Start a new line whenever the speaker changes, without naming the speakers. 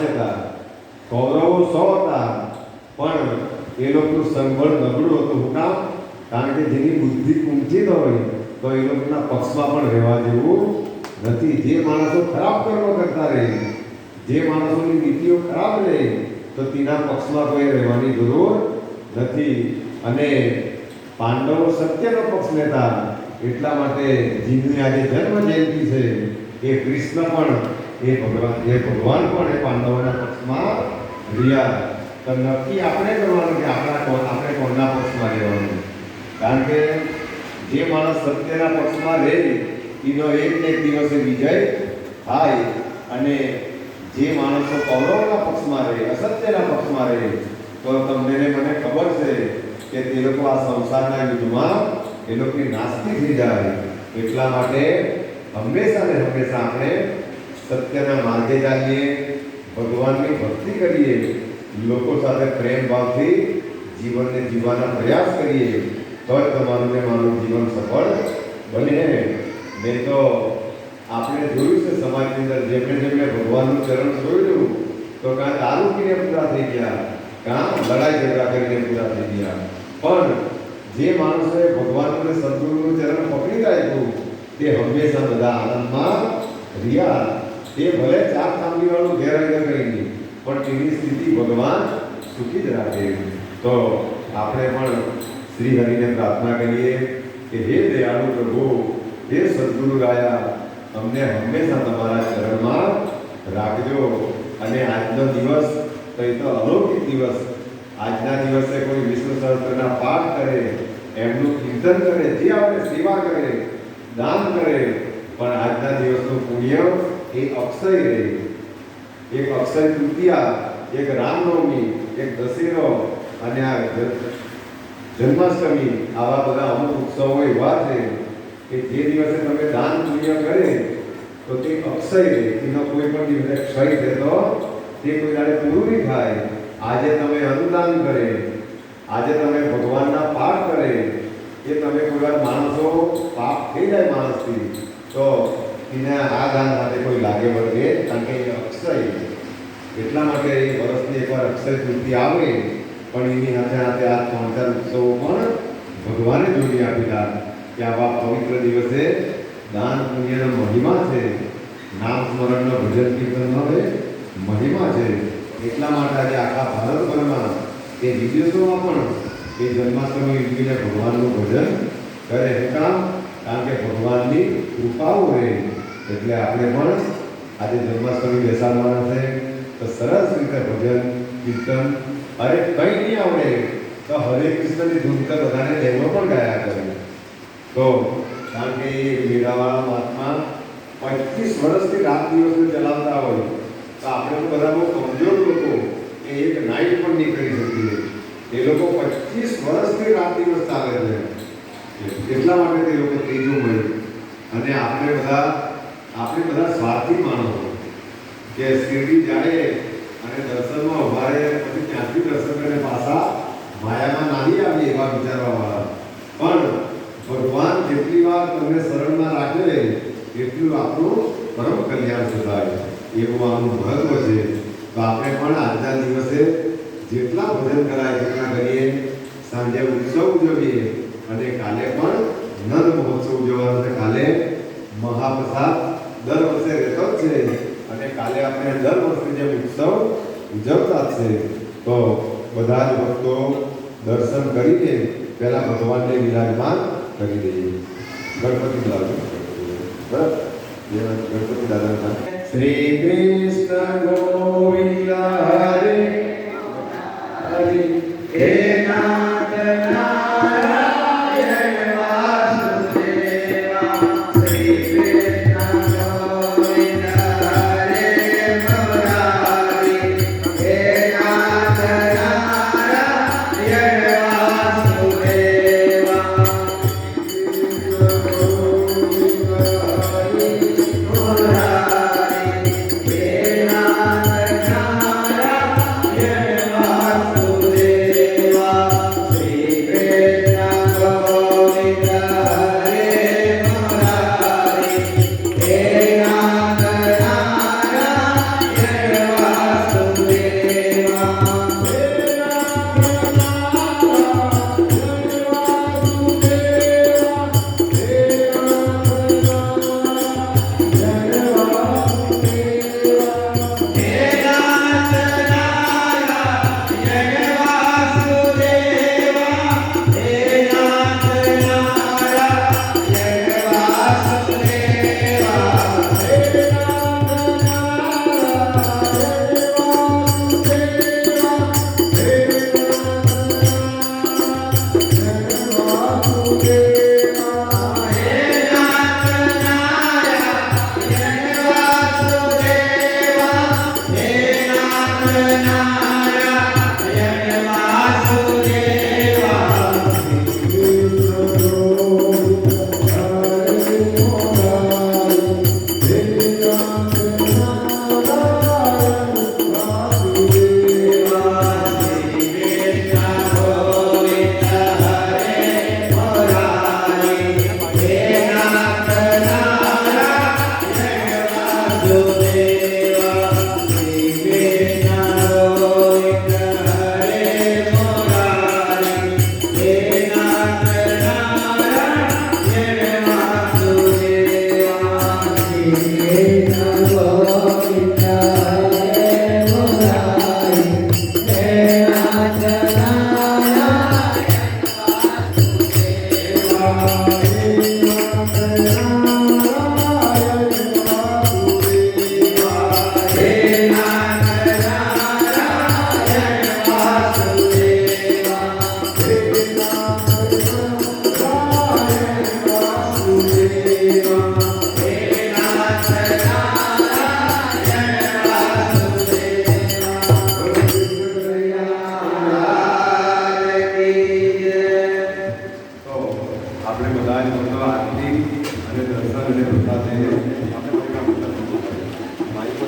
હતા, કૌરવો 100 હતા, પણ એ લોકોનું સંબળ નબળું હતું. શું કામ? કારણ કે જેની બુદ્ધિ કુંઠિત હોય તો એ લોકોના પક્ષમાં પણ રહેવા જેવું નથી. જે માણસો ખરાબ કર્મ કરતા રહે, જે માણસોની નીતિઓ ખરાબ રહે, તો તેના પક્ષમાં કોઈ રહેવાની જરૂર નથી. અને પાંડવો સત્યનો પક્ષ લેતા, એટલા માટે જીવની આજે જન્મ જયંતિ છે, એ કૃષ્ણ પણ ભગવાન પણ એ પાંડવોના પક્ષમાં રહ્યા. તો નક્કી આપણે કરવાનું કે આપણે કોણના પક્ષમાં રહેવાનું. કારણ કે જે માણસ સત્યના પક્ષમાં રહે એનો એક ને એક દિવસે વિજય થાય, અને જે માણસો કૌરવના પક્ષમાં રહે, અસત્યના પક્ષમાં રહે, તો તમને મને ખબર છે કે તે લોકો આ સંસારના યુદ્ધમાં એ લોકોની નાસ્તી થઈ જાય. એટલા માટે હંમેશા ને હંમેશા આપણે સત્યના માર્ગે ચાલીએ, ભગવાનની ભક્તિ કરીએ, લોકો સાથે પ્રેમ ભાવથી જીવનને જીવવાના પ્રયાસ કરીએ, તો જ તમારું ને મારું જીવન સફળ બને. નહીં તો આપણે જોયું છે સમાજની અંદર જેમણે ભગવાનનું ચરણ છોડ્યું તો કાં દારૂ પીને પૂરા થઈ ગયા, કાં લડાઈ ઝઘડા કરીને પૂરા થઈ ગયા. પણ જે માણસોએ ભગવાનનું અને સદગુરુનું ચરણ પકડી રાખ્યું તે હંમેશા બધા આનંદમાં રહ્યા. તે ભલે 4 તાંબલીવાળું ઘેર આવી કરીને, પણ તેની સ્થિતિ ભગવાન સુખી જ રાખે. તો આપણે પણ શ્રી હરિને પ્રાર્થના કરીએ કે હે દયાળુ પ્રભુ, હે સદગુરુ રાયા, અમને હંમેશા તમારા ચરણમાં રાખજો. અને આજનો દિવસ તો એ તો અલૌકિક દિવસ. આજના દિવસે કોઈ વિષ્ણુ સહસ્ત્રના પાઠ કરે, એમનું કીર્તન કરે, જે આપણે સેવા કરે, દાન કરે, પણ આજના દિવસનું પુણ્ય એ અક્ષય રહે. એક અક્ષય તૃતીયા, એક રામનવમી, એક દશેરો અને આ જન્માષ્ટમી, આવા બધા અમુક ઉત્સવો એવા છે કે જે દિવસે તમે દાન પુણ્ય કરે તો તે અક્ષય રહે. એનો કોઈ પણ દિવસે ક્ષય થતો તે કોઈ દાડે પૂરું નહીં થાય. આજે તમે અનુદાન કરે, આજે તમે ભગવાનના પાઠ કરે, એ તમે કોઈ વાર માણસો પાપ થઈ જાય માણસથી, તો એને આ દાન સાથે કોઈ લાગે વળગે, કારણ કે એ અક્ષય. એટલા માટે એ વર્ષની એકવાર અક્ષય તૃતીય આવે, પણ એની સાથે આ 3-4 ઉત્સવો પણ ભગવાને જોડી આપેલા કે આવા પવિત્ર દિવસે દાન પુણ્યનો મહિમા છે, નામ સ્મરણનો ભજન કીર્તનનો મહિમા છે. એટલા માટે આજે આખા ભારતભરમાં એ વિદેશોમાં પણ એ જન્માષ્ટમી ઉજવીને ભગવાનનું ભજન કરે. કારણ કે ભગવાનની કૃપાઓ રહે. એટલે આપણે પણ આજે જન્માષ્ટમી બેસાડવાના છે, તો સરસ રીતે ભજન કીર્તન, અરે કંઈ નહીં આવડે તો હરે કૃષ્ણની ધૂન તો બધાને ડેમો પણ ગાયા કરે. તો કારણ કે એ મેળાવાળા મહાત્મા 25 વર્ષથી રાત દિવસ ચલાવતા હોય, તો આપણે તો બધા બહુ કમજોર લોકો કે એક નાઇટ પણ નહીં કરી શકીએ. એ લોકો 25 વર્ષથી રાત દિવસ ચાલે છે. એટલા માટે તે લોકો ત્રીજું મળ્યું. અને આપણે બધા સ્વાર્થી માણસો કે શિરડી જાય અને દર્શનમાં ઉભા રહે, પછી ત્યાંથી દર્શન કરીને પાછા માયામાં નાહી આવીએ એવા વિચારવાવાળા. પણ ભગવાન જેટલી વાર તમને શરણમાં રાખે એટલું આપણું પરમ કલ્યાણ સુધારે, એવું આનું મહત્વ છે. તો આપણે પણ આજના દિવસે જેટલા ભજન કરાય એટલા કરીએ, સાંજે ઉત્સવ ઉજવીએ, અને કાલે પણ નંદ મહોત્સવ ઉજવવાનો છે. કાલે મહાપ્રસાદ દર વર્ષે રહેતો જ છે, અને કાલે આપણે દર વર્ષે જે ઉત્સવ ઉજવતા છે. તો બધા જ ભક્તો દર્શન કરીને પહેલા ભગવાનને વિરાજમાન કરી દઈએ. ગણપતિ દાદા બરાબર, ગણપતિ દાદા. શ્રી કૃષ્ણ ગોવિંદ હરે હરે, હે નાથ નારાયણ વાસુદેવા. શ્રી કૃષ્ણ ગોવિંદ હરે મુરારી, હે નાથ નારાયણ વાસુદેવા. મુરારી, હે નાથ આપણે બધા જ ભક્તો આરતી અને દર્શન અને પ્રસાદ લઈને આપણે બધા માઇક